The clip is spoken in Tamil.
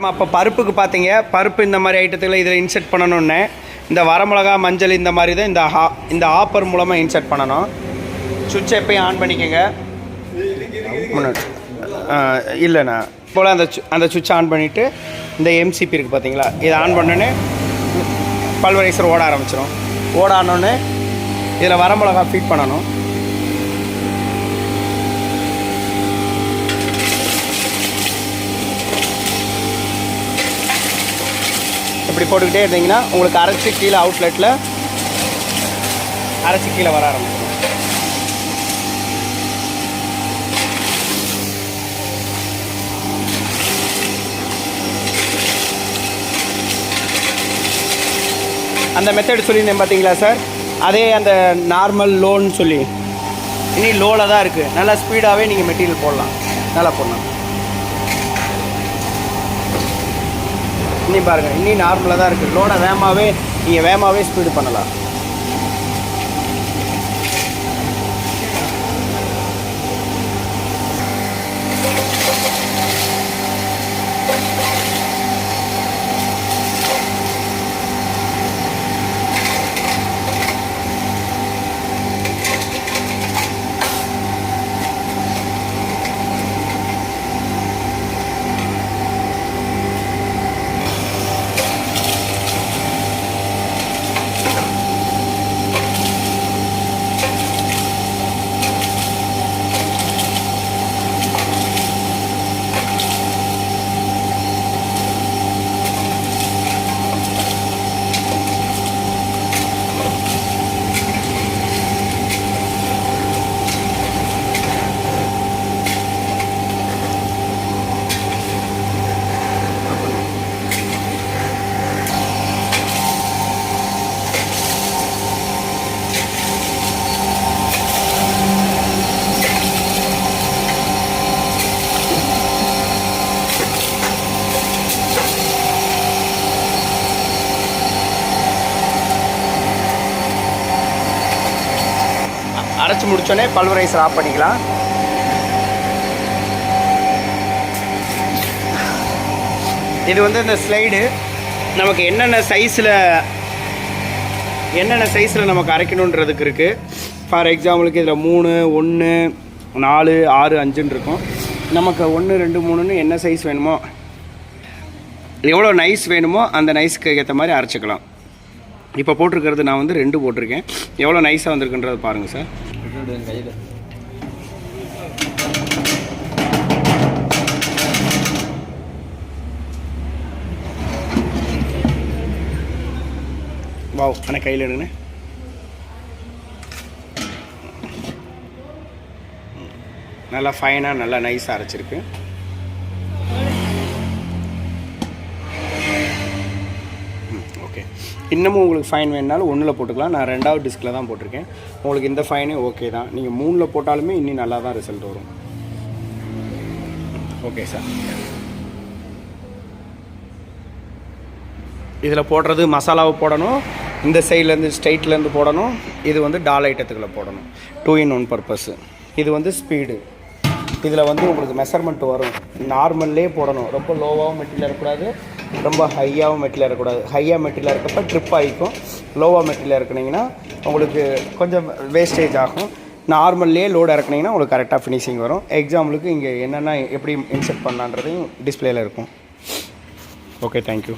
அப்போ பருப்புக்கு பார்த்தீங்க, பருப்பு இந்த மாதிரி ஐட்டத்தில் இதில் இன்செர்ட் பண்ணணுன்னு இந்த வரமிளகா மஞ்சள் இந்த மாதிரி தான் இந்த ஆப்பர் மூலமாக இன்செர்ட் பண்ணணும். சுவிட்சை எப்பயும் ஆன் பண்ணிக்கோங்க. முன்னாடி இல்லைண்ணா போல் அந்த சுவிட்ச் ஆன் பண்ணிவிட்டு இந்த எம்சிபி இருக்குது பார்த்தீங்களா, இதை ஆன் பண்ணோன்னே பல்வரைசர் ஓட ஆரம்பிச்சிடும். ஓட ஆனோடனே இதில் வரமிளகா ஃபீட் பண்ணணும். இப்படி போட்டுக்கிட்டே இருந்தீங்கன்னா உங்களுக்கு அரைச்சி கீழே அவுட்லெட்டில் அரைச்சி கீழே வர ஆரம்பிச்சிடும். அந்த மெத்தட் சொல்லியிருந்தேன் பார்த்தீங்களா சார், அதே அந்த நார்மல் லோன்னு சொல்லி இனி லோவில் தான் இருக்குது. நல்லா ஸ்பீடாகவே நீங்கள் மெட்டீரியல் போடலாம், நல்லா போடலாம். இன்னி பாருங்கள், இன்னி நார்மலாக தான் இருக்குது. லோனை நீங்கள் வேகமாகவே ஸ்பீடு பண்ணலாம். அரைச்சி முடிச்சோடனே பல்வரைசர் ஆஃப் பண்ணிக்கலாம். இது வந்து இந்த ஸ்லைடு நமக்கு என்னென்ன சைஸில் நமக்கு அரைக்கணுன்றதுக்கு இருக்குது. ஃபார் எக்ஸாம்பிளுக்கு இதில் 3, 1, 4, 6, 5ன்னு இருக்கும். நமக்கு 1, 2, 3ன்னு என்ன சைஸ் வேணுமோ, எவ்வளோ நைஸ் வேணுமோ அந்த நைஸ்க்கு ஏற்ற மாதிரி அரைச்சிக்கலாம். இப்போ போட்டிருக்கிறது நான் வந்து 2 போட்டிருக்கேன். எவ்வளோ நைஸாக வந்திருக்குன்றதை பாருங்கள் சார். கையில் வாவ், ஆனால் கையில் எடுங்கண்ணே. நல்லா ஃபைனாக நல்லா நைஸாக அரைச்சிருக்கு. ஓகே, இன்னமும் உங்களுக்கு ஃபைன் வேணுனாலும் 1ல் போட்டுக்கலாம். நான் 2வது டிஸ்கில் தான் போட்டிருக்கேன். உங்களுக்கு இந்த ஃபைனே ஓகே தான். நீங்கள் 3ல் போட்டாலுமே இன்னும் நல்லா தான் ரிசல்ட் வரும். ஓகே சார், இதில் போடுறது மசாலாவை போடணும், இந்த சைட்லேருந்து ஸ்ட்ரைட்லேருந்து போடணும். இது வந்து டால் ஐட்டத்துக்குள்ளே போடணும். 2 in 1 பர்பஸ்ஸு. இது வந்து ஸ்பீடு. இதில் வந்து உங்களுக்கு மெஷர்மெண்ட் வரும். நார்மல்லே போடணும். ரொம்ப லோவாகவும் மெட்டீரியல் இருக்கக்கூடாது, ரொம்ப ஹையாகவும் மெட்டீரியல் இருக்கக்கூடாது. ஹையாக மெட்டீரியல் இருக்கப்போ ட்ரிப் ஆகிக்கும். லோவாக மெட்டீரியல் இறக்குனீங்கன்னா உங்களுக்கு கொஞ்சம் வேஸ்டேஜ் ஆகும். நார்மல்லே லோடு இறக்குனீங்கன்னா உங்களுக்கு கரெக்டாக ஃபினிஷிங் வரும். எக்ஸாம்பிளுக்கு இங்கே என்னென்ன எப்படி இன்செர்ட் பண்ணலான்றதையும் டிஸ்பிளேயில் இருக்கும். Okay, thank you.